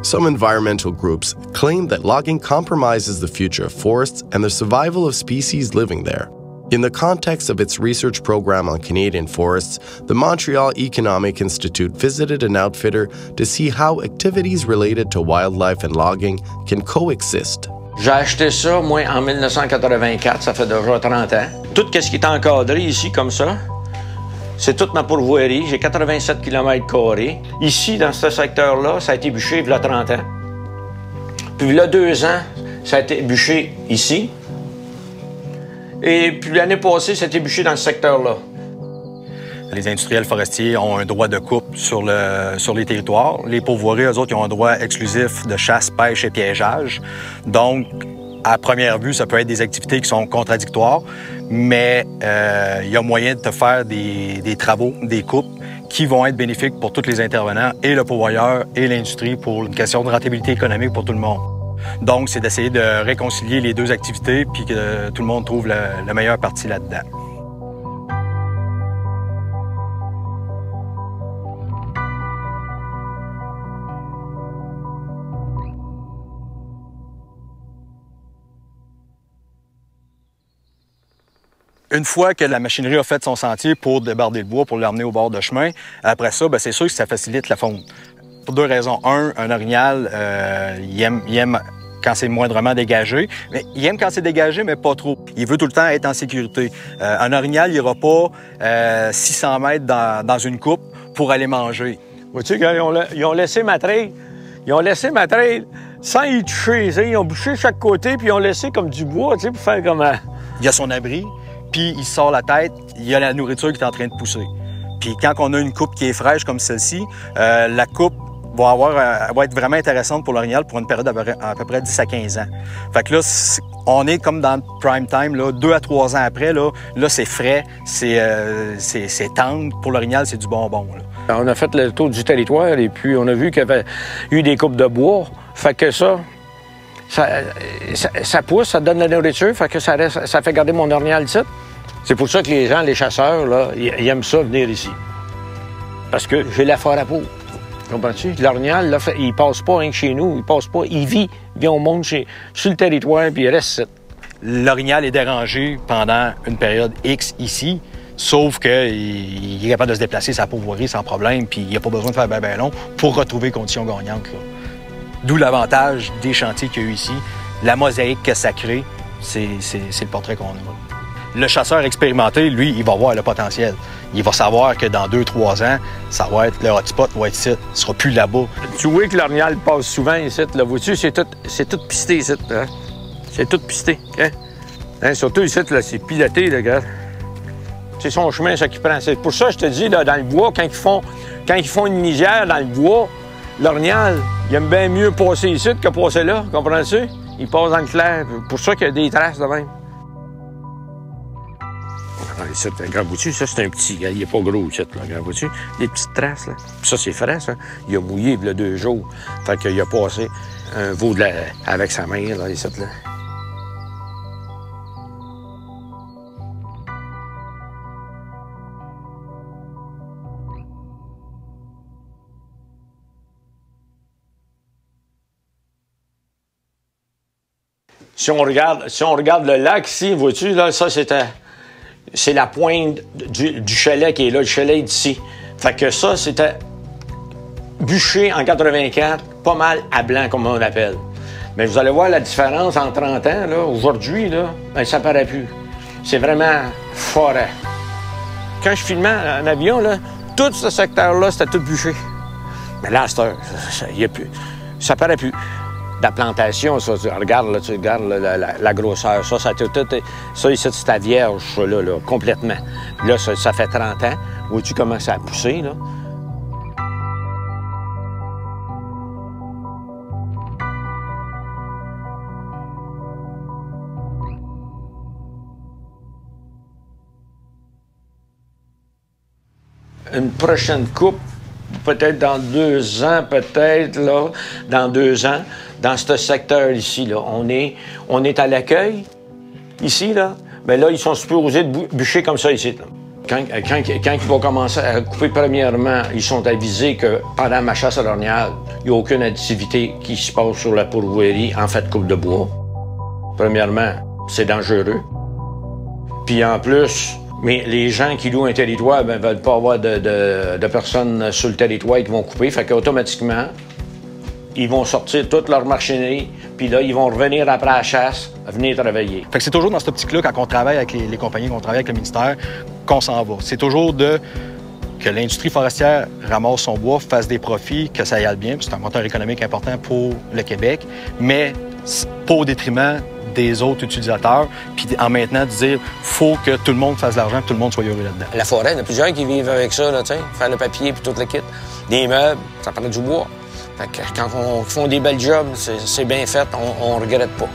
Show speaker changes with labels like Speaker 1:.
Speaker 1: Some environmental groups claim that logging compromises the future of forests and the survival of species living there. In the context of its research program on Canadian forests, the Montreal Economic Institute visited an outfitter to see how activities related to wildlife and logging can coexist.
Speaker 2: J'ai acheté ça, moi, en 1984, ça fait déjà 30 ans. Tout ce qui est encadré ici, comme ça, c'est toute ma pourvoirie. J'ai 87 km². Ici, dans ce secteur-là, ça a été bûché il y a 30 ans. Puis il y a 2 ans, ça a été bûché ici. Et puis l'année passée, ça a été bûché dans ce secteur-là.
Speaker 3: Les industriels forestiers ont un droit de coupe sur les territoires. Les pourvoiries, eux autres, ils ont un droit exclusif de chasse, pêche et piégeage. Donc, à première vue, ça peut être des activités qui sont contradictoires, mais il y a moyen de te faire des travaux, des coupes qui vont être bénéfiques pour tous les intervenants, et le pourvoyeur et l'industrie, pour une question de rentabilité économique pour tout le monde. Donc, c'est d'essayer de réconcilier les deux activités puis que tout le monde trouve la meilleure partie là-dedans. Une fois que la machinerie a fait son sentier pour débarder le bois, pour l'emmener au bord de chemin, après ça, c'est sûr que ça facilite la fonte. Pour 2 raisons. Un orignal, il aime quand c'est moindrement dégagé, mais il aime quand c'est dégagé, mais pas trop. Il veut tout le temps être en sécurité. Un orignal, il n'ira pas 600 mètres dans une coupe pour aller manger.
Speaker 2: Vois-tu, ils ont laissé ma trail. Ils ont laissé ma trail sans y toucher. Ils ont bouché chaque côté, puis ils ont laissé comme du bois, pour faire comme...
Speaker 3: Il a son abri, puis il sort la tête, il y a la nourriture qui est en train de pousser. Puis quand on a une coupe qui est fraîche comme celle-ci, la coupe va être vraiment intéressante pour l'orignal pour une période à peu près 10 à 15 ans. Fait que là, on est comme dans le prime time, là, 2 à 3 ans après, là c'est frais, c'est tendre. Pour l'orignal, c'est du bonbon. Là.
Speaker 2: On a fait le tour du territoire et puis on a vu qu'il y avait eu des coupes de bois. Fait que ça pousse, ça donne de la nourriture, fait que ça fait garder mon orignal ici. C'est pour ça que les gens, les chasseurs, là, ils aiment ça venir ici. Parce que j'ai la forêt à peau. Comprends-tu? L'orignal, là, il passe pas rien que chez nous, il passe pas, il vit au monde sur le territoire, puis il reste ici.
Speaker 3: L'orignal est dérangé pendant une période X ici, sauf qu'il est capable de se déplacer sa pourvoirie sans problème, puis il n'a pas besoin de faire ben long pour retrouver les conditions gagnantes. D'où l'avantage des chantiers qu'il y a eu ici. La mosaïque que ça crée, c'est le portrait qu'on a. Le chasseur expérimenté, lui, il va voir le potentiel. Il va savoir que dans 2-3 ans, ça va être le hotspot va être ici. Il ne sera plus là-bas.
Speaker 2: Tu vois que l'orignal passe souvent ici. Là, vois-tu, c'est tout pisté ici. Hein? C'est tout pisté. Hein? Surtout ici, c'est piloté, là, regarde. C'est son chemin, ça qui prend. C'est pour ça que je te dis, là, dans le bois, quand ils font une lisière dans le bois, l'orignal, il aime bien mieux passer ici que passer là. Comprends-tu? Il passe dans le clair. Pour ça qu'il y a des traces de même. Ici, regarde, vois-tu, ça, c'est un petit. Il n'est pas gros, ici, là. Regarde, vois-tu, des petites traces, là. Puis ça, c'est frais, ça. Il a mouillé, il y a 2 jours. Fait qu'il a passé un veau avec sa main, là, ici, là. Si on regarde le lac ici, vois-tu, là, ça, c'est la pointe du chalet qui est là. Le chalet est ici. Fait que ça, c'était bûché en 84, pas mal à blanc, comme on l'appelle. Mais vous allez voir la différence en 30 ans, là, aujourd'hui, là, ben, ça paraît plus. C'est vraiment forêt. Quand je filmais en avion, là, tout ce secteur-là, c'était tout bûché. Mais là, à cette heure, ça paraît plus. La plantation, ça, tu regardes la grosseur. Ça ici, c'est ta vierge, ça, là, complètement. Là, ça fait 30 ans. Vois-tu comment ça a poussé, là? Une prochaine coupe, peut-être dans 2 ans, dans 2 ans, dans ce secteur ici, là. On est à l'accueil, ici, là. Mais là, ils sont supposés de bûcher comme ça, ici, là. Quand ils vont commencer à couper, premièrement, ils sont avisés que pendant ma chasse à l'orignal, il n'y a aucune activité qui se passe sur la pourvoirie en fait de coupe de bois. Premièrement, c'est dangereux. Puis en plus, mais les gens qui louent un territoire ne veulent pas avoir de personnes sur le territoire qui vont couper. Fait qu'automatiquement, ils vont sortir toute leur machinerie, puis là, ils vont revenir après la chasse, venir travailler.
Speaker 3: Fait que c'est toujours dans cette optique-là, quand on travaille avec les compagnies, qu'on travaille avec le ministère, qu'on s'en va. C'est toujours que l'industrie forestière ramasse son bois, fasse des profits, que ça y aille bien, puis c'est un moteur économique important pour le Québec, mais pas au détriment des autres utilisateurs, puis en maintenant de dire faut que tout le monde fasse de l'argent, que tout le monde soit heureux là-dedans.
Speaker 4: La forêt, il y a plusieurs qui vivent avec ça, là, faire le papier puis tout le kit. Des meubles, ça prend du bois. Fait que quand on fait des belles jobs, c'est bien fait, on regrette pas.